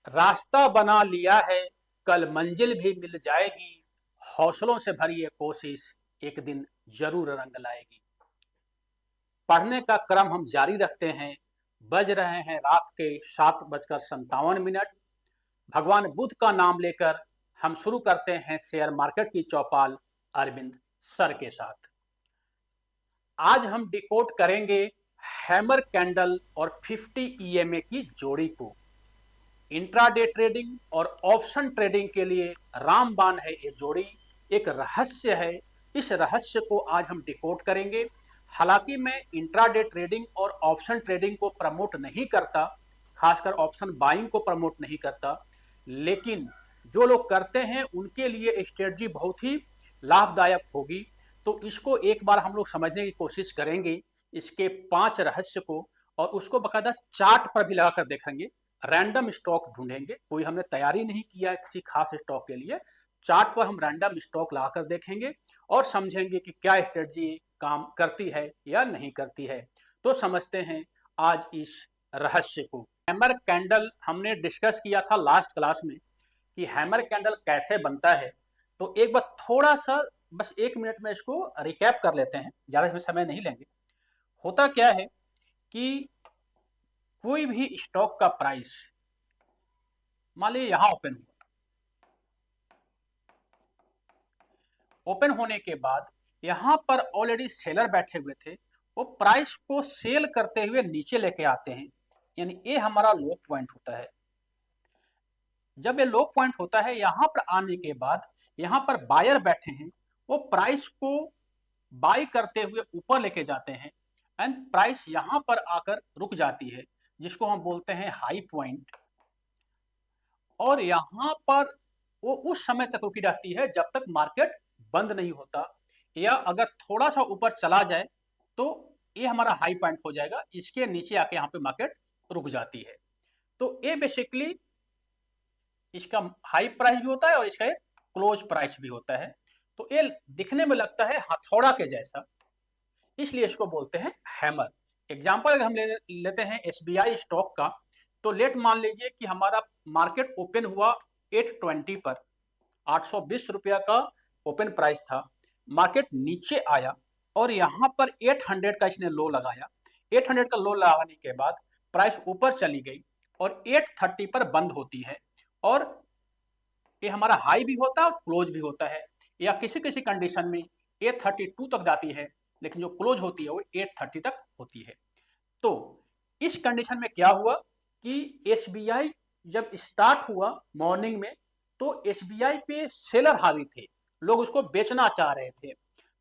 रास्ता बना लिया है, कल मंजिल भी मिल जाएगी। हौसलों से भरी ये कोशिश एक दिन जरूर रंग लाएगी। पढ़ने का क्रम हम जारी रखते हैं। बज रहे हैं रात के 7:57। भगवान बुद्ध का नाम लेकर हम शुरू करते हैं शेयर मार्केट की चौपाल अरविंद सर के साथ। आज हम डिकोड करेंगे हैमर कैंडल और 50 ईएमए की जोड़ी को। इंट्राडे ट्रेडिंग और ऑप्शन ट्रेडिंग के लिए रामबाण है ये जोड़ी, एक रहस्य है। इस रहस्य को आज हम डिकोड करेंगे। हालांकि मैं इंट्राडे ट्रेडिंग और ऑप्शन ट्रेडिंग को प्रमोट नहीं करता, खासकर ऑप्शन बाइंग को प्रमोट नहीं करता, लेकिन जो लोग करते हैं उनके लिए स्ट्रेटजी बहुत ही लाभदायक होगी। तो इसको एक बार हम लोग समझने की कोशिश करेंगे, इसके 5 रहस्य को, और उसको बकायदा चार्ट पर भी लगाकर देखेंगे। रैंडम स्टॉक ढूंढेंगे, कोई हमने तैयारी नहीं किया है किसी खास स्टॉक के लिए। चार्ट पर हम रैंडम स्टॉक लगाकर देखेंगे और समझेंगे कि क्या स्ट्रेटजी काम करती है या नहीं करती है। तो समझते हैं आज इस रहस्य को। हैमर कैंडल हमने डिस्कस किया था लास्ट क्लास में कि हैमर कैंडल कैसे बनता है। तो एक बार थोड़ा सा बस 1 मिनट में इसको रिकैप कर लेते हैं, ज़्यादा समय नहीं लेंगे। होता क्या है कि कोई भी स्टॉक का प्राइस मान लीजिए यहां ओपन होने के बाद यहां पर ऑलरेडी सेलर बैठे हुए थे, वो प्राइस को सेल करते हुए नीचे लेके आते हैं, यानी ये हमारा लो पॉइंट होता है। जब ये लो पॉइंट होता है, यहां पर आने के बाद यहां पर बायर बैठे हैं, वो प्राइस को बाई करते हुए ऊपर लेके जाते हैं एंड प्राइस यहां पर आकर रुक जाती है, जिसको हम बोलते हैं हाई पॉइंट। और यहां पर वो उस समय तक रुकी रहती है जब तक मार्केट बंद नहीं होता, या अगर थोड़ा सा ऊपर चला जाए तो ये हमारा हाई पॉइंट हो जाएगा, इसके नीचे आके यहाँ पे मार्केट रुक जाती है। तो ये बेसिकली इसका हाई प्राइस भी होता है और इसका क्लोज प्राइस भी होता है। तो ये दिखने में लगता है हथौड़ा के जैसा, इसलिए इसको बोलते हैं हैमर। एग्जाम्पल अगर हम लेते हैं एसबीआई स्टॉक का, तो लेट मान लीजिए कि हमारा मार्केट ओपन हुआ 820 पर, 820 रुपया का ओपन प्राइस था। मार्केट नीचे आया और यहाँ पर 800 का इसने लो लगाया। 800 का लो लगाने के बाद प्राइस ऊपर चली गई और 830 पर बंद होती है, और ये हमारा हाई भी होता है और क्लोज भी होता है, या किसी किसी कंडीशन में 832 तक जाती है, लेकिन जो क्लोज होती है वो 830 तक होती है। तो इस कंडीशन में क्या हुआ कि एसबीआई जब स्टार्ट हुआ मॉर्निंग में, तो एसबीआई पे सेलर हावी थे, लोग उसको बेचना चाह रहे थे,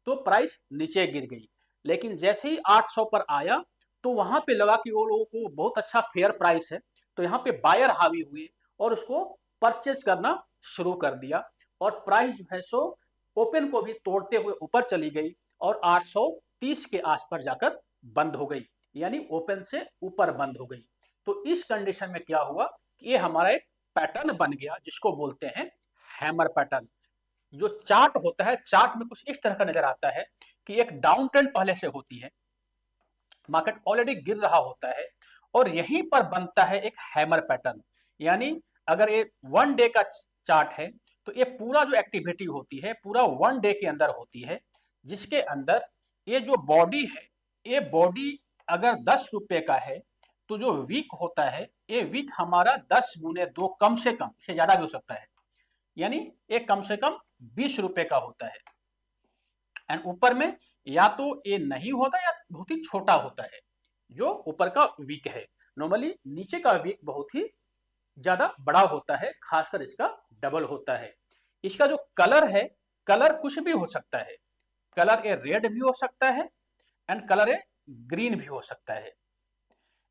तो प्राइस नीचे गिर गई। लेकिन जैसे ही 800 पर आया तो वहां पे लगा कि वो लोगों को बहुत अच्छा फेयर प्राइस है, तो यहाँ पे बायर हावी हुए और उसको परचेज करना शुरू कर दिया, और प्राइस जो है सो ओपन को भी तोड़ते हुए ऊपर चली गई और 830 के आसपास जाकर बंद हो गई, यानी ओपन से ऊपर बंद हो गई। तो इस कंडीशन में क्या हुआ कि ये हमारा एक पैटर्न बन गया, जिसको बोलते हैं हैमर पैटर्न। जो चार्ट होता है, चार्ट में कुछ इस तरह का नजर आता है कि एक डाउन ट्रेंड पहले से होती है, मार्केट ऑलरेडी गिर रहा होता है, और यहीं पर बनता है एक हैमर पैटर्न। यानी अगर ये 1 डे का चार्ट है, तो ये पूरा जो एक्टिविटी होती है पूरा 1 डे के अंदर होती है, जिसके अंदर ये जो बॉडी है, ये बॉडी अगर 10 रुपए का है, तो जो वीक होता है, ये वीक हमारा 10 गुने 2 कम से कम, इससे ज्यादा भी हो सकता है, यानी ये कम से कम 20 रुपए का होता है। एंड ऊपर में या तो ये नहीं होता या बहुत ही छोटा होता है, जो ऊपर का वीक है। नॉर्मली नीचे का वीक बहुत ही ज्यादा बड़ा होता है, खासकर इसका डबल होता है। इसका जो कलर है, कलर कुछ भी हो सकता है, कलर ए रेड भी हो सकता है एंड कलर ए ग्रीन भी हो सकता है।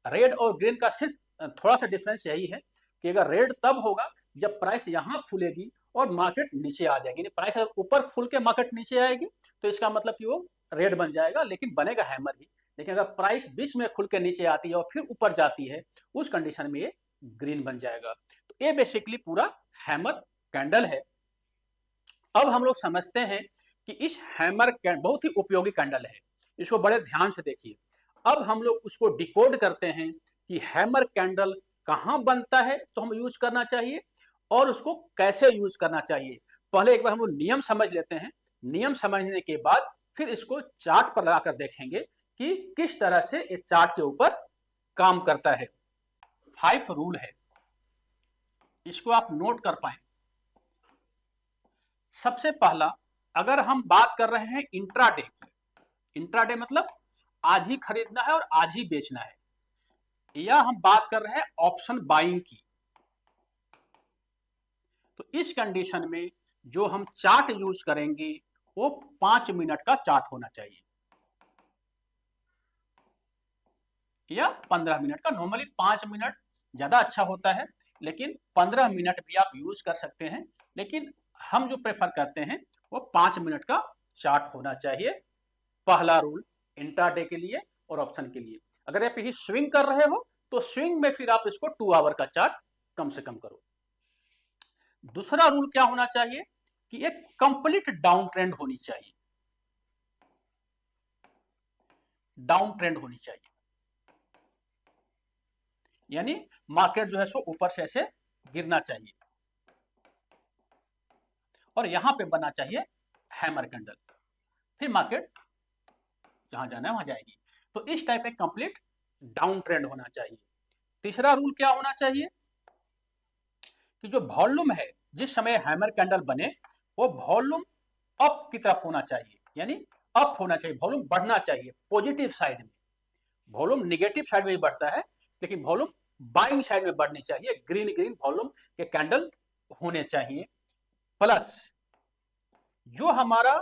रेड और ग्रीन का सिर्फ थोड़ा सा डिफरेंस यही है कि अगर रेड तब होगा जब प्राइस यहाँ खुलेगी और मार्केट नीचे आ जाएगी, प्राइस अगर ऊपर खुल के मार्केट नीचे आएगी तो इसका मतलब कि वो रेड बन जाएगा, लेकिन बनेगा हैमर ही। लेकिन अगर प्राइस बीच में खुल के नीचे आती है और फिर ऊपर जाती है, उस कंडीशन में ये ग्रीन बन जाएगा। तो ये बेसिकली पूरा हैमर कैंडल है। अब हम लोग समझते हैं कि इस हैमर बहुत ही उपयोगी कैंडल है, इसको बड़े ध्यान से देखिए। अब हम लोग उसको डिकोड करते हैं कि हैमर कैंडल कहाँ बनता है तो हम यूज करना चाहिए और उसको कैसे यूज करना चाहिए। पहले एक बार हम लोग नियम समझ लेते हैं। नियम समझने के बाद फिर इसको चार्ट पर लगाकर देखेंगे कि किस तरह से इस चार्ट के ऊपर काम करता है। 5 रूल है, इसको आप नोट कर पाए। सबसे पहला, अगर हम बात कर रहे हैं इंट्राडे की, इंट्राडे मतलब आज ही खरीदना है और आज ही बेचना है, या हम बात कर रहे हैं ऑप्शन बाइंग की, तो इस कंडीशन में जो हम चार्ट यूज करेंगे वो 5 मिनट का चार्ट होना चाहिए या 15 मिनट का। नॉर्मली 5 मिनट ज्यादा अच्छा होता है, लेकिन 15 मिनट भी आप यूज कर सकते हैं, लेकिन हम जो प्रेफर करते हैं वो 5 मिनट का चार्ट होना चाहिए। पहला रूल इंट्राडे के लिए और ऑप्शन के लिए। अगर आप यही स्विंग कर रहे हो तो स्विंग में फिर आप इसको 2 आवर का चार्ट कम से कम करो। दूसरा रूल क्या होना चाहिए कि एक कंप्लीट डाउन ट्रेंड होनी चाहिए, डाउन ट्रेंड होनी चाहिए, यानी मार्केट जो है सो ऊपर से ऐसे गिरना चाहिए और यहां पे बनना चाहिए हैमर कैंडल, फिर मार्केट जहां जाना है वहां जाएगी। तो इस टाइप का कंप्लीट डाउन ट्रेंड होना चाहिए। तीसरा रूल क्या होना चाहिए कि जो वॉल्यूम है जिस समय हैमर कैंडल बने वो वॉल्यूम अप की तरफ होना चाहिए, यानी अप होना चाहिए, वॉल्यूम बढ़ना चाहिए पॉजिटिव साइड में। वॉल्यूम निगेटिव साइड में भी बढ़ता है, लेकिन वॉल्यूम बाइंग साइड में बढ़नी चाहिए, ग्रीन ग्रीन वॉल्यूम के कैंडल होने चाहिए। प्लस जो हमारा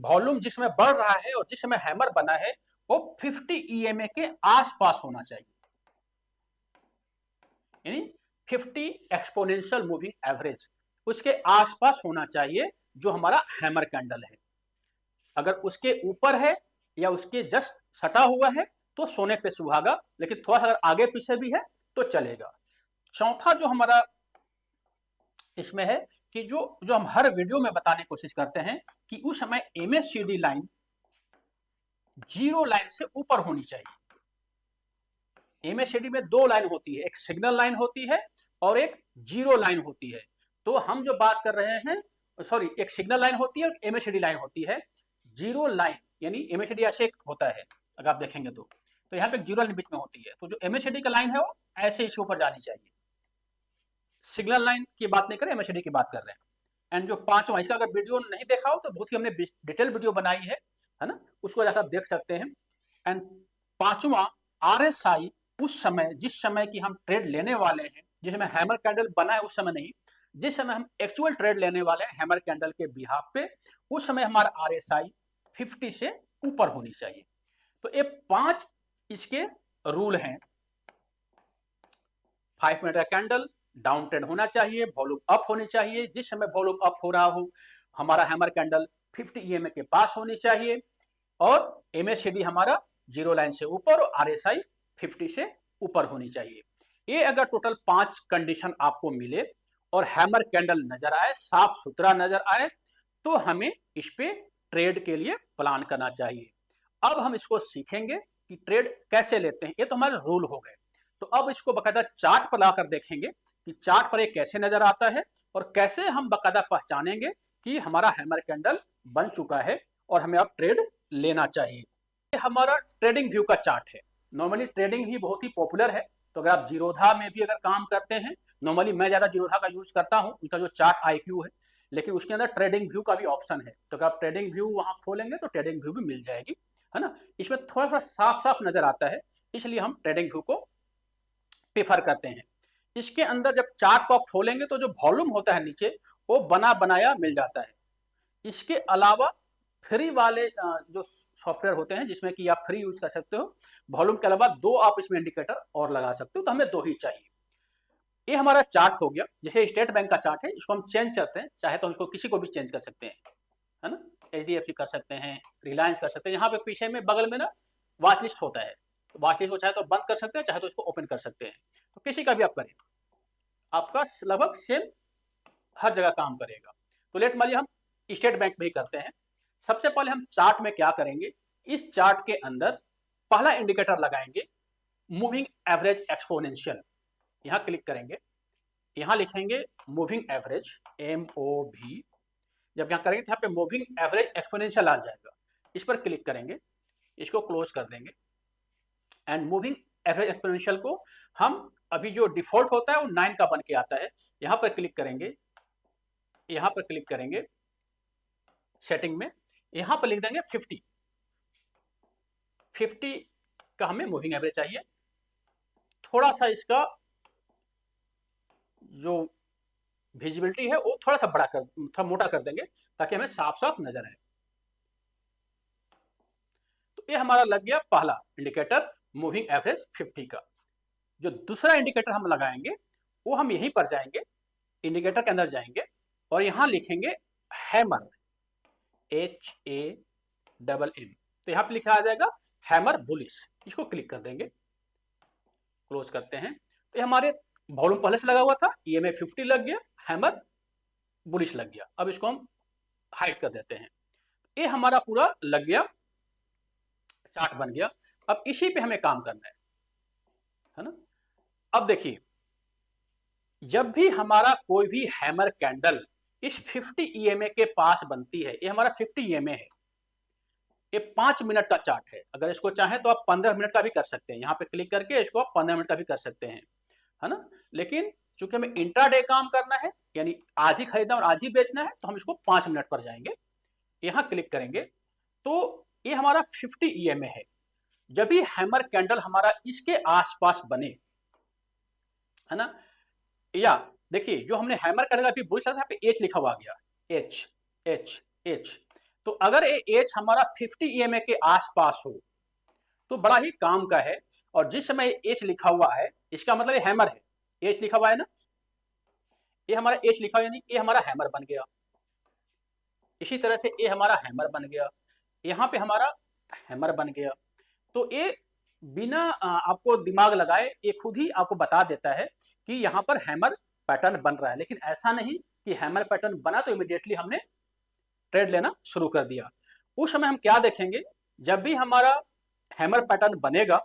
वॉल्यूम जिसमें बढ़ रहा है और जिस समय हैमर बना है वो 50 EMA के आसपास होना चाहिए, यानी 50 एक्सपोनेंशियल मूविंग एवरेज उसके आसपास होना चाहिए जो हमारा हैमर कैंडल है। अगर उसके ऊपर है या उसके जस्ट सटा हुआ है तो सोने पे सुहागा, लेकिन थोड़ा सा अगर आगे पीछे भी है तो चलेगा। चौथा जो हमारा इसमें है कि जो जो हम हर वीडियो में बताने की कोशिश करते हैं कि उस समय MACD लाइन जीरो लाइन से ऊपर होनी चाहिए। MACD में 2 लाइन होती है, एक सिग्नल लाइन होती है और एक जीरो लाइन होती है। तो हम जो बात कर रहे हैं, सॉरी, एक सिग्नल लाइन होती है और MACD लाइन होती है। जीरो लाइन यानी MACD ऐसे होता है, अगर आप देखेंगे तो यहाँ पे जीरो लाइन बीच में होती है, तो जो MACD का लाइन है वो ऐसे इसे ऊपर जानी चाहिए। सिग्नल लाइन की बात नहीं कर रहे, MACD की बात कर रहे हैं। एंड जो पांचवा, इसका अगर वीडियो नहीं देखा हो तो बहुत ही हमने डिटेल वीडियो बनाई है ना, उसको जाकर देख सकते हैं। एंड पांचवा RSI, उस समय जिस समय की हम ट्रेड लेने वाले हैं, जिस समय हैमर कैंडल बना है उस समय नहीं, जिस समय हम एक्चुअल ट्रेड लेने वाले हैं हैमर कैंडल के बिहाफ पे, उस समय हमारा RSI 50 से ऊपर होनी चाहिए। तो ये 5 इसके रूल हैं। 5 मिनट का कैंडल, डाउन ट्रेंड होना चाहिए, वॉल्यूम अप होनी चाहिए, जिस समय वॉल्यूम अप हो रहा हो हमारा हैमर कैंडल 50 EMA के पास होनी चाहिए, और MACD हमारा जीरो लाइन से ऊपर और RSI 50 से ऊपर होनी चाहिए। ये अगर टोटल 5 कंडीशन आपको मिले और हैमर कैंडल नजर आए, साफ सुथरा नजर आए, तो हमें इस पे ट्रेड के लिए प्लान करना चाहिए। अब हम इसको सीखेंगे कि ट्रेड कैसे लेते हैं। ये तो हमारे रूल हो गए, तो अब इसको बकायदा चार्ट पर लाकर देखेंगे कि चार्ट पर ये कैसे नजर आता है और कैसे हम बकायदा पहचानेंगे कि हमारा हैमर कैंडल बन चुका है और हमें अब ट्रेड लेना चाहिए। ये हमारा ट्रेडिंग व्यू का चार्ट है। नॉर्मली ट्रेडिंग भी बहुत ही पॉपुलर है, तो अगर आप जीरोधा में भी अगर काम करते हैं, नॉर्मली मैं ज्यादा जीरोधा का यूज करता हूं, उनका जो चार्ट IQ है, लेकिन उसके अंदर ट्रेडिंग व्यू का भी ऑप्शन है, तो अगर आप ट्रेडिंग व्यू वहां खोलेंगे तो ट्रेडिंग व्यू भी मिल जाएगी, है ना। इसमें थोड़ा थोड़ा साफ साफ नजर आता है, इसलिए हम ट्रेडिंग व्यू को प्रेफर करते हैं। इसके अंदर जब चार्ट को आप खोलेंगे तो जो वॉल्यूम होता है नीचे वो बना बनाया मिल जाता है। इसके अलावा फ्री वाले जो सॉफ्टवेयर होते हैं जिसमें कि आप फ्री यूज कर सकते हो, वॉल्यूम के अलावा 2 आप इसमें इंडिकेटर और लगा सकते हो, तो हमें 2 ही चाहिए। ये हमारा चार्ट हो गया। जैसे स्टेट बैंक का चार्ट है, इसको हम चेंज करते हैं, चाहे तो इसको किसी को भी चेंज कर सकते हैं, है ना। HDFC कर सकते हैं, रिलायंस कर सकते हैं। यहाँ पे पीछे में बगल में ना वॉच लिस्ट होता है, तो वॉच लिस्ट को चाहे तो बंद कर सकते हैं, चाहे तो इसको ओपन कर सकते हैं, तो किसी का भी आप करें, आपका लगभग सेम हर जगह काम करेगा। तो लेट मान लीजिए हम स्टेट बैंक में ही करते हैं। सबसे पहले हम चार्ट में क्या करेंगे, इस चार्ट के अंदर पहला इंडिकेटर लगाएंगे मूविंग एवरेज एक्सपोनेंशियल। यहाँ क्लिक करेंगे, यहाँ लिखेंगे मूविंग एवरेज, MOV। जब यहाँ करेंगे तो यहाँ पे मूविंग एवरेज एक्सपोनेंशियल आ जाएगा, इस पर क्लिक करेंगे, इसको क्लोज कर देंगे। एंड मूविंग एवरेज एक्सपोनेंशियल को हम अभी जो डिफॉल्ट होता है वो 9 का बन के आता है, यहाँ पर क्लिक करेंगे, यहाँ पर क्लिक करेंगे सेटिंग में, यहाँ पर लिख देंगे 50 का हमें मूविंग एवरेज चाहिए। थोड़ा सा इसका जो विजिबिलिटी है वो थोड़ा सा बड़ा कर, थोड़ा मोटा कर देंगे ताकि हमें साफ साफ नजर आए। तो ये हमारा लग गया पहला इंडिकेटर मूविंग एवरेज 50 का। जो दूसरा इंडिकेटर हम लगाएंगे वो हम यहीं पर जाएंगे, इंडिकेटर के अंदर जाएंगे और यहाँ लिखेंगे हैमर, HAMM। तो यहाँ पे लिखा आ जाएगा हैमर बुलिश, इसको क्लिक कर देंगे, क्लोज करते हैं। तो ये हमारे वॉल्यूम पहले से लगा हुआ था, EMA 50 लग गया, हैमर बुलिश लग गया। अब इसको हम हाइड कर देते हैं। ये हमारा पूरा लग गया, चार्ट बन गया। अब इसी पे हमें काम करना है ना। अब देखिए, जब भी हमारा कोई भी हैमर कैंडल इस 50 EMA के पास बनती है, ये हमारा 50 EMA है, ये 5 मिनट का चार्ट है। अगर इसको चाहें तो आप 15 मिनट का भी कर सकते हैं, यहाँ पे क्लिक करके इसको आप 15 मिनट का भी कर सकते हैं, है ना। लेकिन चूंकि हमें इंट्राडे काम करना है, यानी आज ही खरीदना और आज ही बेचना है, तो हम इसको 5 मिनट पर जाएंगे, यहाँ क्लिक करेंगे। तो ये हमारा 50 EMA है। जब भी हैमर कैंडल हमारा इसके आसपास बने, है ना, या देखिए जो हमने हैमर कैंडल अभी बुलिश था, यहाँ पे H लिखा हुआ गया, H। तो अगर ये H हमारा 50 EMA के आसपास हो तो बड़ा ही काम का है। और जिस समय H लिखा हुआ है इसका मतलब ये हैमर है, H लिखा हुआ है ना, ये हमारा H लिखा हुआ, यानी ये हमारा हैमर बन गया। इसी तरह से ये हमारा हैमर बन गया, यहाँ पे हमारा हैमर बन गया। तो ये बिना आपको दिमाग लगाए ये खुद ही आपको बता देता है कि यहाँ पर हैमर पैटर्न बन रहा है। लेकिन ऐसा नहीं कि हैमर पैटर्न बना तो इमीडिएटली हमने ट्रेड लेना शुरू कर दिया। उस समय हम क्या देखेंगे, जब भी हमारा हैमर पैटर्न बनेगा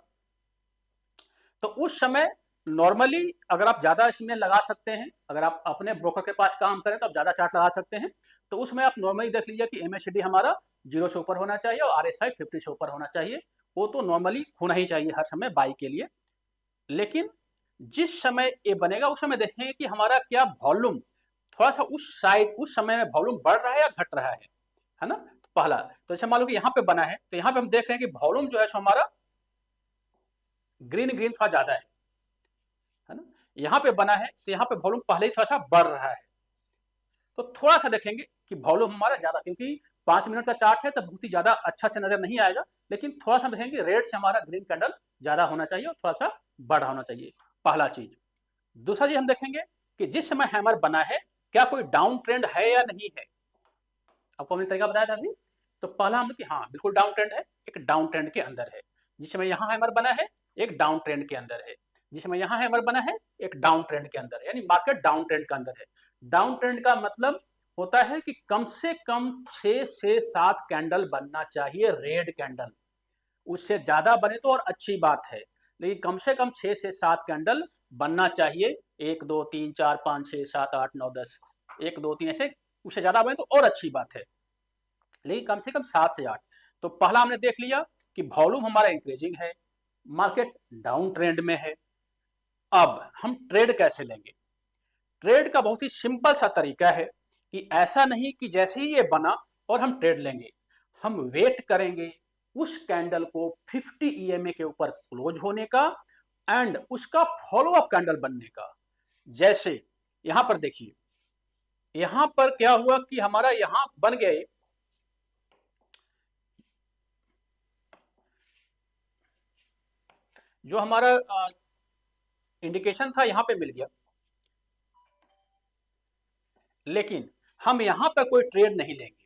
तो उस समय नॉर्मली अगर आप ज्यादा इसमें लगा सकते हैं, अगर आप अपने ब्रोकर के पास काम करें तो आप ज्यादा चार्ट लगा सकते हैं। तो उसमें आप नॉर्मली देख लीजिए कि MACD हमारा 0 से ऊपर होना चाहिए और RSI 50 से ऊपर होना चाहिए। वो तो नॉर्मली होना ही चाहिए हर समय बाई के लिए। लेकिन जिस समय ये बनेगा उस समय देखेंगे कि हमारा क्या वॉल्यूम थोड़ा सा उस समय में वॉल्यूम बढ़ रहा है या घट रहा है ना। तो पहला तो जैसे मान लो कि यहाँ पे बना है, तो यहाँ पे हम देख रहे हैं कि वॉल्यूम जो है सो हमारा ग्रीन थोड़ा ज्यादा है ना। यहाँ पे बना है तो यहाँ पे वॉल्यूम पहले ही थोड़ा सा बढ़ रहा है, तो थोड़ा सा देखेंगे कि वॉल्यूम हमारा ज्यादा, क्योंकि 5 मिनट का चार्ट है तो बहुत ही ज्यादा अच्छा से नजर नहीं आएगा। लेकिन थोड़ा सा देखेंगे रेड से हमारा ग्रीन कैंडल ज्यादा होना चाहिए और थोड़ा सा बड़ा होना चाहिए, पहला चीज। दूसरा चीज हम देखेंगे कि जिस समय हैमर बना है क्या कोई डाउन ट्रेंड है या नहीं है। आपको हमने तरीका बताया था अभी। तो पहला हम कि हाँ बिल्कुल डाउन ट्रेंड है, एक डाउन ट्रेंड के अंदर है। जिस समय यहाँ हैमर बना है एक डाउन ट्रेंड के अंदर है, जिस समय यहाँ हैमर बना है एक डाउन ट्रेंड के अंदर है, यानी मार्केट डाउन ट्रेंड के अंदर है। डाउन ट्रेंड का मतलब होता है कि कम से कम 6 से 7 कैंडल बनना चाहिए, रेड कैंडल। उससे ज्यादा बने तो और अच्छी बात है, लेकिन कम से कम 6 से 7 कैंडल बनना चाहिए। 1 2 3 4 5 6 7 8 9 10, 1 2 3 ऐसे, उससे ज्यादा बने तो और अच्छी बात है, लेकिन कम से कम 7 से 8। तो पहला हमने देख लिया कि वॉल्यूम हमारा इंक्रीजिंग है, मार्केट डाउन ट्रेंड में है। अब हम ट्रेड कैसे लेंगे। ट्रेड का बहुत ही सिंपल सा तरीका है कि ऐसा नहीं कि जैसे ही ये बना और हम ट्रेड लेंगे, हम वेट करेंगे उस कैंडल को 50 EMA के ऊपर क्लोज होने का एंड उसका फॉलोअप कैंडल बनने का। जैसे यहां पर देखिए, यहां पर क्या हुआ कि हमारा यहां बन गए, जो हमारा इंडिकेशन था यहां पे मिल गया, लेकिन हम यहां पर कोई ट्रेड नहीं लेंगे।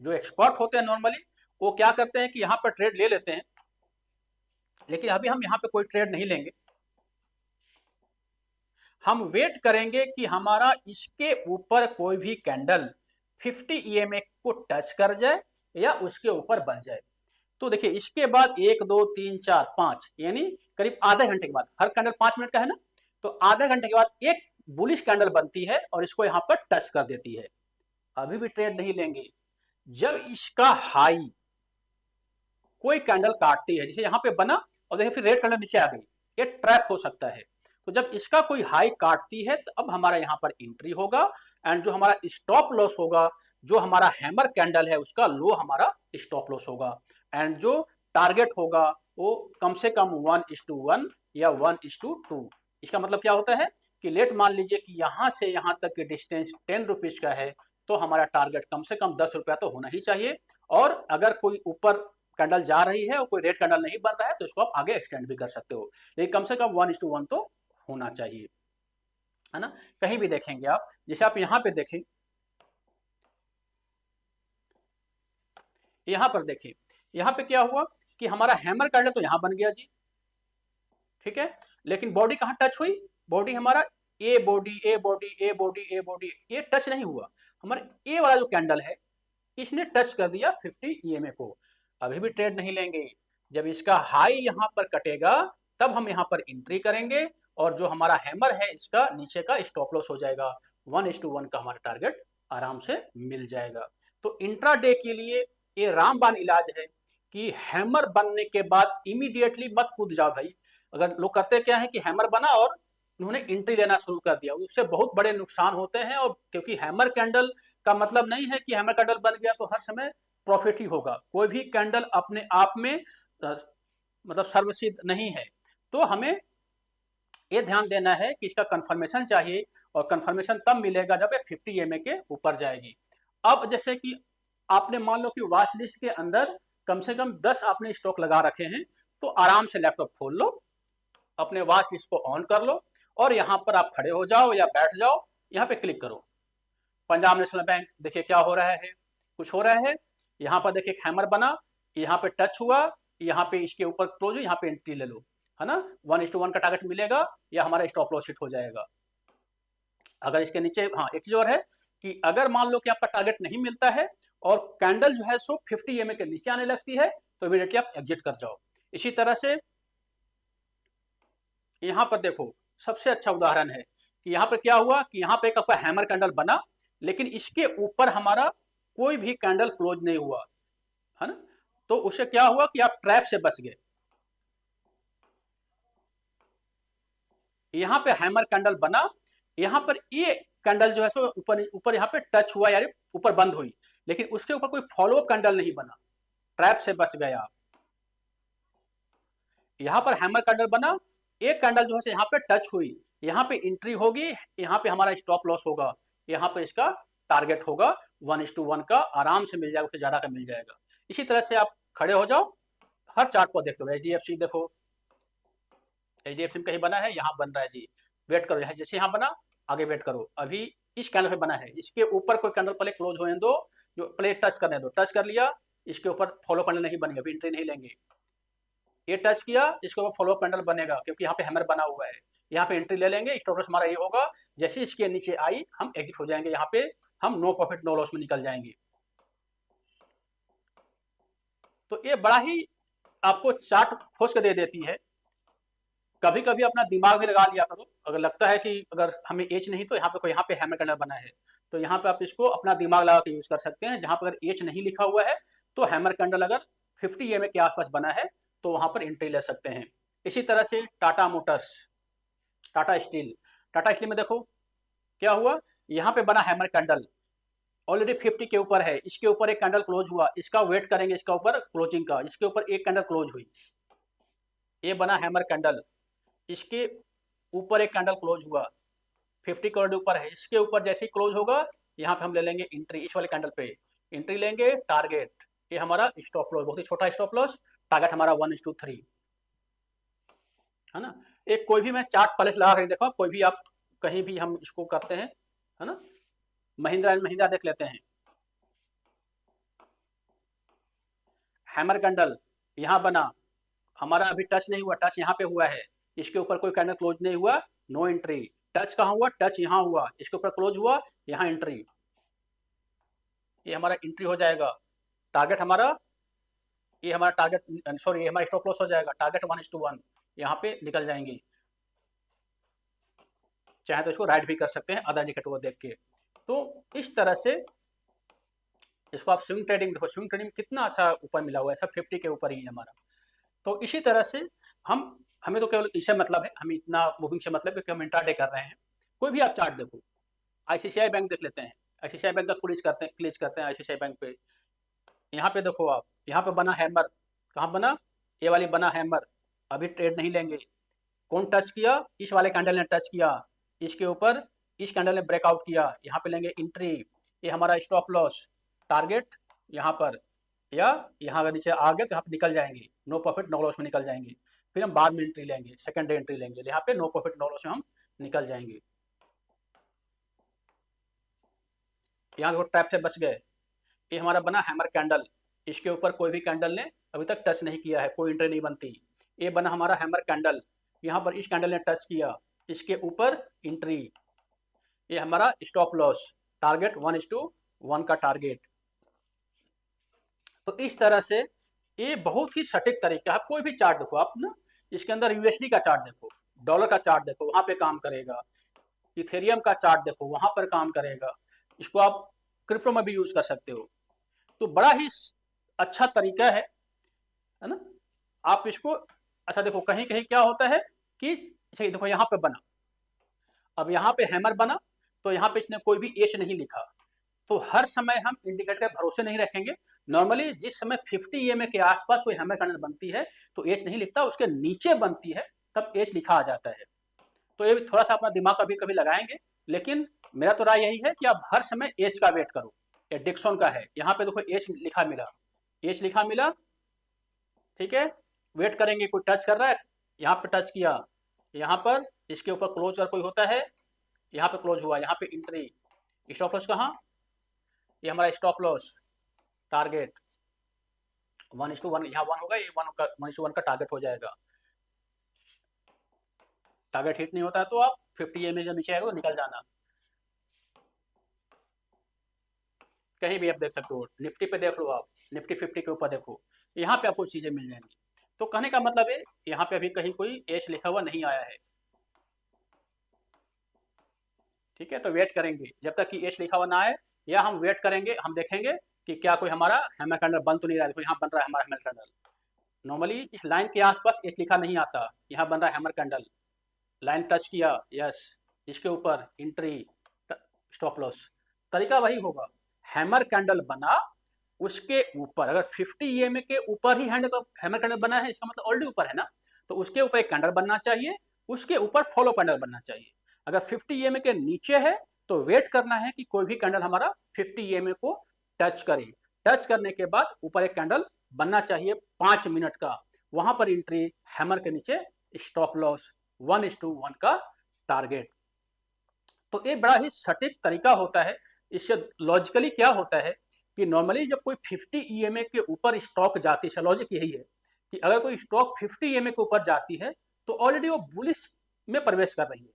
जो एक्सपर्ट होते हैं नॉर्मली वो क्या करते हैं कि यहां पर ट्रेड ले लेते हैं, लेकिन अभी हम यहां पे कोई ट्रेड नहीं लेंगे। हम वेट करेंगे कि हमारा इसके ऊपर कोई भी कैंडल 50 EMA को टच कर जाए या उसके ऊपर बन जाए। तो देखिए इसके बाद 1 2 3 4 5 यानी करीब आधे घंटे के बाद, हर कैंडल 5 मिनट का है ना, तो आधे घंटे के बाद एक बुलिश कैंडल बनती है और इसको यहाँ पर टच कर देती है। अभी भी ट्रेड नहीं लेंगे। जब इसका हाई कोई कैंडल काटती है, जैसे यहाँ पे बना और देखिए फिर रेड कैंडल नीचे आ गई, ये ट्रैप हो सकता है। तो जब इसका कोई हाई काटती है तो अब हमारा यहाँ पर एंट्री होगा एंड जो हमारा स्टॉप लॉस होगा, जो हमारा हैमर कैंडल है उसका लो हमारा स्टॉप लॉस होगा एंड जो टारगेट होगा वो कम से कम 1:1 या 1:2। इसका मतलब क्या होता है कि लेट मान लीजिए कि यहाँ से यहाँ तक की डिस्टेंस 10 रुपीज का है, तो हमारा टारगेट कम से कम 10 रुपया तो होना ही चाहिए। और अगर कोई ऊपर कैंडल जा रही है और कोई रेड कैंडल नहीं बन रहा है तो इसको आप आगे एक्सटेंड भी कर सकते हो, लेकिन कम से कम 1:1 तो होना चाहिए, है ना। कहीं भी देखेंगे आप, जैसे आप यहाँ पे देखें, यहाँ पर देखें, यहाँ पे क्या हुआ कि हमारा हैमर कैंडल तो यहाँ बन गया जी, ठीक है, लेकिन बॉडी कहाँ टच हुई, बॉडी हमारा a body a body a body a body, ये टच नहीं हुआ। हमारा ए वाला जो कैंडल है इसने टच कर दिया 50 ईएमए को। अभी भी ट्रेड नहीं लेंगे। जब इसका हाई यहाँ पर कटेगा तब हम यहाँ पर एंट्री करेंगे और जो हमारा हैमर है इसका नीचे का स्टॉप लॉस हो जाएगा, 1:1 का हमारा टारगेट आराम से मिल जाएगा। तो इंट्राडे के लिए ये रामबाण इलाज है कि हैमर बनने के बाद इमीडिएटली मत कूद जाओ भाई। अगर लोग करते क्या है कि हैमर बना और उन्होंने एंट्री लेना शुरू कर दिया, उससे बहुत बड़े नुकसान होते हैं। और क्योंकि हैमर कैंडल का मतलब नहीं है कि हैमर कैंडल बन गया तो हर समय प्रॉफिट ही होगा। कोई भी कैंडल अपने आप में मतलब सर्वसिद्ध नहीं है। तो हमें ये ध्यान देना है कि इसका कंफर्मेशन चाहिए और कंफर्मेशन तब मिलेगा जब ये 50 ईएमए के ऊपर जाएगी। अब जैसे कि आपने मान लो कि वॉच लिस्ट के अंदर कम से कम 10 आपने स्टॉक लगा रखे हैं, तो आराम से लैपटॉप खोल लो, अपने वॉच लिस्ट को ऑन कर लो और यहाँ पर आप खड़े हो जाओ या बैठ जाओ, यहाँ पे क्लिक करो। पंजाब नेशनल बैंक देखिए क्या हो रहा है, कुछ हो रहा है। यहाँ पर देखिए हैमर बना, यहाँ पे टच हुआ, यहाँ पे इसके ऊपर क्लोज, यहाँ पे एंट्री ले लो, है ना। 1:1 का टारगेट मिलेगा या हमारा स्टॉप लॉस हिट हो जाएगा। अगर इसके नीचे, हाँ एक चीज और है कि अगर मान लो कि आपका टारगेट नहीं मिलता है और कैंडल जो है सो 50 ईएमए के नीचे आने लगती है तो इमीडिएटली आप एग्जिट कर जाओ। इसी तरह से यहाँ पर देखो सबसे अच्छा उदाहरण है कि यहाँ पर क्या हुआ कि यहाँ पे एक आपका हैमर कैंडल बना, लेकिन इसके ऊपर हमारा कोई भी कैंडल क्लोज नहीं हुआ, है ना। तो उससे क्या हुआ कि आप ट्रैप से बच गए। यहाँ पे हैमर कैंडल बना, यहाँ पर ये कैंडल जो है सो ऊपर ऊपर यहाँ पे टच हुआ यानी ऊपर बंद हुई, लेकिन उसके ऊपर कोई फॉलोअप कैंडल नहीं बना, ट्रैप से बच गया आप। यहाँ पर हैमर कैंडल बना, एक कैंडल जो है यहाँ पे टच हुई, यहाँ पे एंट्री होगी, यहाँ पे हमारा स्टॉप लॉस होगा, यहाँ पे इसका टारगेट होगा 1:1 का, आराम से मिल जाएगा, उससे ज्यादा का मिल जाएगा। इसी तरह से आप खड़े हो जाओ, हर चार्ट को देखते हो। HDFC देखो, HDFC में कहीं बना है, यहाँ बन रहा है जी, वेट करो, यहाँ जैसे यहाँ बना आगे वेट करो। अभी इस कैंडल पे बना है, इसके ऊपर कोई कैंडल पहले क्लोज होने दो, जो पहले टच करने दो, टच कर लिया, इसके ऊपर फॉलो कैंडल नहीं बनेगा, अभी एंट्री नहीं लेंगे। ये टच किया, इसके ऊपर फॉलो कैंडल बनेगा क्योंकि यहाँ पे हैमर बना हुआ है, यहाँ पे एंट्री ले लेंगे, स्टॉप लॉस हमारा ये होगा। जैसे इसके नीचे आई हम एग्जिट हो जाएंगे, यहाँ पे हम नो प्रॉफिट नो लॉस में निकल जाएंगे। तो ये बड़ा ही आपको चार्ट खोज कर दे देती है। कभी कभी अपना दिमाग भी लगा लिया करो, अगर लगता है कि अगर हमें एज नहीं तो यहाँ पे हैमर कैंडल बना है, तो यहाँ पे आप इसको अपना दिमाग लगा के यूज कर सकते हैं। जहाँ पर अगर एज नहीं लिखा हुआ है तो हैमर कैंडल अगर 50 ईएमए के आसपास बना है तो वहां पर एंट्री ले सकते हैं। इसी तरह से टाटा मोटर्स, टाटा स्टील में देखो क्या हुआ, यहाँ पे बना हैमर कैंडल, ऑलरेडी 50 के ऊपर है, इसके ऊपर एक कैंडल क्लोज हुआ, इसका वेट करेंगे, इसका ऊपर क्लोजिंग का, इसके ऊपर एक कैंडल क्लोज हुई, ये बना हैमर कैंडल, इसके ऊपर एक कैंडल क्लोज हुआ, 50 करोड़ ऊपर है, इसके ऊपर जैसे ही क्लोज होगा यहाँ पे हम ले लेंगे एंट्री, इस वाले कैंडल पे एंट्री लेंगे, टारगेट, ये हमारा स्टॉप लॉस, बहुत ही छोटा स्टॉप लॉस, टारगेट हमारा 1:3, है ना। एक कोई भी मैं चार्ट पहले से लगा कर देखो, कोई भी आप कहीं भी हम इसको करते हैं, है ना। महिंद्रा एंड महिंद्रा देख लेते हैं, हैमर कैंडल यहाँ बना, हमारा अभी टच नहीं हुआ, टच यहाँ पे हुआ है, इसके ऊपर कोई कैंडल क्लोज नहीं हुआ, नो एंट्री। टच कहाँ हुआ, टच यहाँ हुआ, इसके ऊपर क्लोज हुआ, यहाँ एंट्री, ये हमारा एंट्री हो जाएगा। टारगेट हमारा ये हमारा टारगेट, सॉरी ये हमारा स्टॉप लॉस हो जाएगा, टारगेट 1:1 यहाँ पे निकल जाएंगे। चाहे तो इसको राइट भी कर सकते हैं अदर इंडिकेटर को देख के। तो इस तरह से इसको आप स्विंग ट्रेडिंग देखो, स्विंग ट्रेडिंग कितना अच्छा ऊपर मिला हुआ है, सब 50 के ऊपर ही है हमारा। तो इसी तरह से हमें तो केवल इससे मतलब है, हमें इतना मूविंग से मतलब है कि हम इंट्राडे कर रहे हैं। कोई भी आप चार्ट देखो, आईसीआईसीआई बैंक देख लेते हैं, आईसीआईसीआई बैंक का क्लिक करते हैं आईसीआईसीआई बैंक पे। यहाँ पे देखो आप, यहाँ पे बना हैमर, कहाँ बना, ये वाली बना हैमर। अभी ट्रेड नहीं लेंगे, कौन टच किया, इस वाले कैंडल ने टच किया, इसके ऊपर इस कैंडल ने ब्रेकआउट किया, यहाँ पे लेंगे एंट्री, ये हमारा स्टॉप लॉस, टारगेट यहाँ पर, या यहाँ अगर नीचे आ गए तो यहाँ पे निकल जाएंगे, नो प्रॉफिट नो लॉस में निकल जाएंगे। फिर हम बाद में एंट्री लेंगे, सेकंड डे एंट्री लेंगे, यहाँ पे नो प्रॉफिट नो लॉस में हम निकल जाएंगे। यहाँ देखो ट्रैप से बच गए। ये हमारा बना हैमर कैंडल, इसके ऊपर कोई भी कैंडल ने अभी तक टच नहीं किया है, कोई एंट्री नहीं बनती। ये बना हमारा हैमर कैंडल, यहाँ पर इस कैंडल ने टच किया, इसके ऊपर एंट्री, ये हमारा स्टॉप लॉस, टारगेट 1:1 का टारगेट। तो इस तरह से ये बहुत ही सटीक तरीका है। कोई भी चार्ट देखो आप ना, इसके अंदर यूएसडी का चार्ट देखो, डॉलर का चार्ट देखो, वहां पे काम करेगा। इथेरियम का चार्ट देखो, वहां पर काम करेगा। इसको आप क्रिप्टो में भी यूज कर सकते हो। तो बड़ा ही अच्छा तरीका है ना। आप इसको अच्छा देखो, कहीं कहीं क्या होता है कि देखो यहाँ पे बना, अब यहाँ पे हैमर बना, तो यहाँ पे इसने कोई भी एच नहीं लिखा। तो हर समय हम इंडिकेटर के भरोसे नहीं रखेंगे। नॉर्मली जिस समय 50 EMA के आसपास कोई हैमर कैंडल बनती है तो एच नहीं लिखता, उसके नीचे बनती है तब एच लिखा आ जाता है। तो ये थोड़ा सा अपना दिमाग कभी कभी लगाएंगे, लेकिन मेरा तो राय यही है कि आप हर समय एच का वेट करो। ये डिक्सन का है, यहाँ पे देखो एच लिखा मिला, एच लिखा मिला, ठीक है। वेट करेंगे, कोई टच कर रहा है, यहाँ पे टच किया, यहाँ पर इसके ऊपर क्लोज अगर कोई होता है, यहाँ पे क्लोज हुआ, यहाँ पे एंट्री, स्टॉप लॉस कहाँ, ये हमारा स्टॉप लॉस, टारगेट 1:1, यहाँ 1 होगा, ये 1:1 का टारगेट हो जाएगा। टारगेट हिट नहीं होता है तो आप 50 EMA जब नीचे आएगा तो निकल जाना। कहीं भी आप देख सकते हो, निफ्टी पे देख लो आप, निफ्टी 50 के ऊपर देखो, यहाँ पे आपको चीजें मिल जाएंगी। तो कहने का मतलब है यहाँ पे अभी कहीं कोई एच लिखा हुआ नहीं आया है, ठीक है। तो वेट करेंगे जब तक कि एच लिखा हुआ ना आए, या हम वेट करेंगे, हम देखेंगे कि क्या कोई हमारा हैमर कैंडल बन तो नहीं रहा है। देखो यहाँ बन रहा है हमारा हैमर कैंडल, नॉर्मली इस लाइन के आसपास एच लिखा नहीं आता, यहाँ बन रहा है हैमर कैंडल, लाइन टच किया, यस, इसके ऊपर एंट्री, स्टॉप लॉस। तरीका वही होगा, हैमर कैंडल बना, उसके ऊपर अगर 50 EMA के ऊपर ही हैंड तो हैमर कैंडल बना है, इसका मतलब ऑलरेडी ऊपर है ना, तो उसके ऊपर एक कैंडल बनना चाहिए, उसके ऊपर फॉलो कैंडल बनना चाहिए। अगर 50 EMA के नीचे है तो वेट करना है कि कोई भी कैंडल हमारा 50 EMA को टच करे, टच करने के बाद ऊपर एक कैंडल बनना चाहिए 5 मिनट का, वहां पर एंट्री, हैमर के नीचे स्टॉप लॉस, 1:1 का टारगेट। तो ये बड़ा ही सटीक तरीका होता है। इससे लॉजिकली क्या होता है कि नॉर्मली जब कोई 50 EMA के ऊपर स्टॉक जाती है, लॉजिक यही है कि अगर कोई स्टॉक 50 EMA के ऊपर जाती है तो ऑलरेडी वो बुलिश में प्रवेश कर रही है।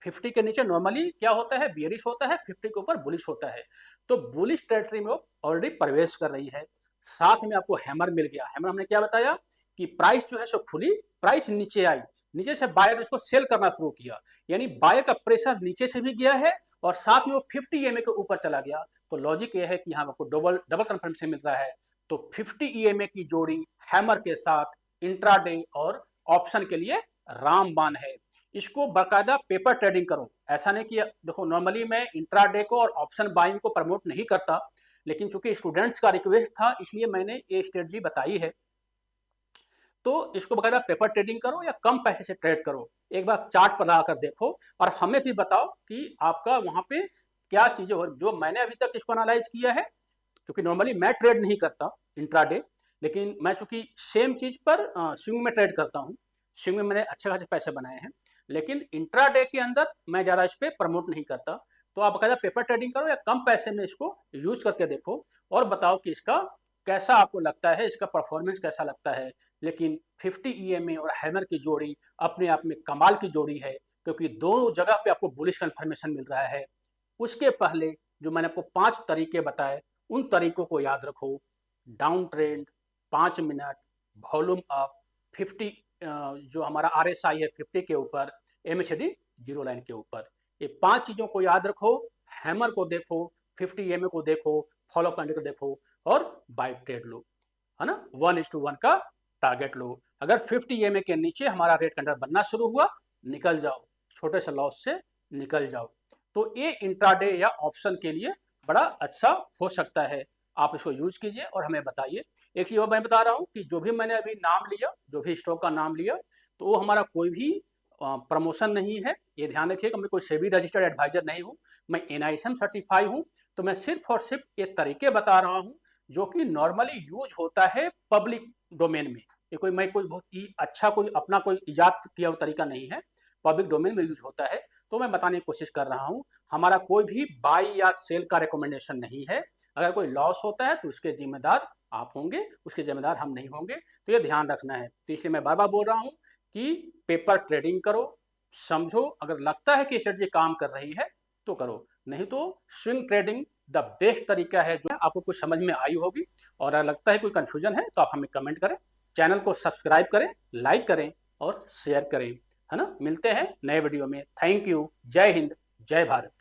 50 के नीचे नॉर्मली क्या होता है, बियरिश होता है, 50 के ऊपर बुलिश होता है। तो बुलिश टेरिटरी में वो ऑलरेडी प्रवेश कर रही है। साथ में आपको हैमर मिल गया, हैमर हमने क्या बताया कि प्राइस जो है सो खुली, प्राइस नीचे आई, नीचे से बायर ने उसको सेल करना शुरू किया, यानी बायर का प्रेशर नीचे से भी गया है और साथ में वो 50 EMA के ऊपर चला गया। तो लॉजिक ये है कि यहाँ आपको डबल कंफर्मेशन मिल रहा है। तो 50 EMA की जोड़ी हैमर के साथ इंट्राडे और ऑप्शन के लिए रामबाण है। इसको बाकायदा पेपर ट्रेडिंग करो, ऐसा नहीं कि देखो नॉर्मली मैं इंट्राडे को और ऑप्शन बाइंग को प्रमोट नहीं करता, लेकिन चूंकि स्टूडेंट्स का रिक्वेस्ट था इसलिए मैंने ये स्ट्रेटजी बताई है। तो इसको बकायदा पेपर ट्रेडिंग करो या कम पैसे से ट्रेड करो, एक बार चार्ट पर लगा कर देखो और हमें भी बताओ कि आपका वहां पे क्या चीजें हो, जो मैंने अभी तक इसको एनालाइज किया है। क्योंकि नॉर्मली मैं ट्रेड नहीं करता इंट्राडे, लेकिन मैं चूंकि सेम चीज पर स्विंग में ट्रेड करता हूँ, स्विंग में मैंने अच्छे खासे पैसे बनाए हैं, लेकिन इंट्राडे के अंदर मैं ज़्यादा इस पर प्रमोट नहीं करता। तो आप बकायदा पेपर ट्रेडिंग करो या कम पैसे में इसको यूज करके देखो और बताओ कि इसका कैसा आपको लगता है, इसका परफॉर्मेंस कैसा लगता है। लेकिन 50 EMA और हैमर की जोड़ी अपने आप में कमाल की जोड़ी है, क्योंकि दोनों जगह पे आपको बुलिश कंफर्मेशन मिल रहा है। उसके पहले जो मैंने आपको 5 तरीके बताए, उन तरीकों को याद रखो। Down trend, 5 minute, volume up, 50 जो हमारा RSI है 50 के ऊपर, MACD 0 लाइन के ऊपर। ये 5 चीज़ों को याद रखो, हैमर को देखो, 50 EMA को देखो, फॉलो कैंडल को देखो और बाय ट्रेड लो, है ना। 1:1 का टारगेट लो। अगर 50 EMA के नीचे हमारा रेड कैंडल बनना शुरू हुआ, निकल जाओ, छोटे से लॉस से निकल जाओ। तो ये इंट्राडे या ऑप्शन के लिए बड़ा अच्छा हो सकता है। आप इसको यूज कीजिए और हमें बताइए। एक चीज़ और मैं बता रहा हूँ कि जो भी मैंने अभी नाम लिया, जो भी स्टॉक का नाम लिया, तो वो हमारा कोई भी प्रमोशन नहीं है। ये ध्यान रखिएगा, मैं कोई सेबी रजिस्टर्ड एडवाइजर नहीं हूँ, मैं NISM सर्टिफाई हूँ। तो मैं सिर्फ और सिर्फ ये तरीके बता रहा हूँ जो कि नॉर्मली यूज होता है पब्लिक डोमेन में। ये कोई मैं कोई बहुत ही अच्छा कोई अपना कोई इजाद किया हुआ तरीका नहीं है, पब्लिक डोमेन में यूज होता है। तो मैं बताने की कोशिश कर रहा हूँ, हमारा कोई भी बाई या सेल का रिकमेंडेशन नहीं है। अगर कोई लॉस होता है तो उसके जिम्मेदार आप होंगे, उसके जिम्मेदार हम नहीं होंगे। तो ये ध्यान रखना है। तो इसलिए मैं बार बार बोल रहा हूँ कि पेपर ट्रेडिंग करो, समझो, अगर लगता है कि स्ट्रेटजी काम कर रही है तो करो, नहीं तो स्विंग ट्रेडिंग द बेस्ट तरीका है। जो आपको कुछ समझ में आई होगी, और अगर लगता है कोई कंफ्यूजन है तो आप हमें कमेंट करें, चैनल को सब्सक्राइब करें, लाइक करें और शेयर करें, है ना। मिलते हैं नए वीडियो में। Thank you. जय हिंद, जय भारत।